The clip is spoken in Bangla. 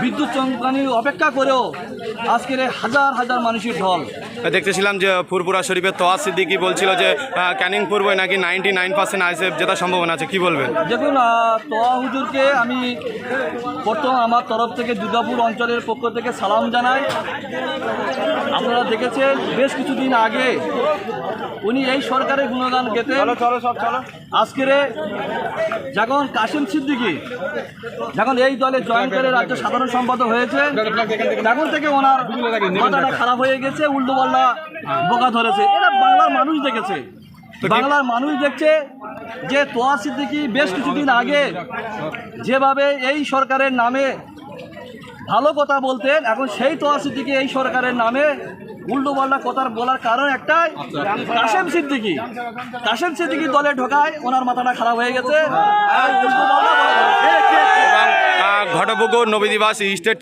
বিদ্যুৎ চমকানি অপেক্ষা করেও আজকের এই হাজার হাজার মানুষের ঢল। দেখতেছিলাম যে ফুরপুরা শরীফের তোয়া সিদ্দিকি বলছিল যে ক্যানিং পূর্বে নাকি 99% আইএসএফ জেতার সম্ভাবনা আছে, কি বলবেন? দেখুন, তোয়া হুজুরকে আমি প্রথম আমার তরফ থেকে দুর্গাপুর অঞ্চলের পক্ষ থেকে সালাম জানাই। আপনারা দেখেছেন বেশ কিছুদিন আগে উনি এই সরকারের গুণগান গেতেন। আজকের যখন কাশিম সিদ্দিকী যখন এই দলে জয়েন করে রাজ্য সাধারণ সম্পাদক হয়েছে, তখন থেকে ওনার মাথাটা খারাপ হয়ে গেছে, উল্টোপাল্টা বোকা ধরেছে। এটা বাংলার মানুষ দেখেছে, বাংলার মানুষ দেখছে যে তোয়া সিদ্দিকী বেশ কিছুদিন আগে যেভাবে এই সরকারের নামে ভালো কথা বলতেন, এখন সেই তোয়া সিদ্দিকী এই সরকারের নামে উল্টোপাল্টা কথা বলার কারণ একটাই, কাশেম সিদ্দিকী দলে ঢোকায় ওনার মাথাটা খারাপ হয়ে গেছে। ঘটপুকুর নবীদিবাস স্টেট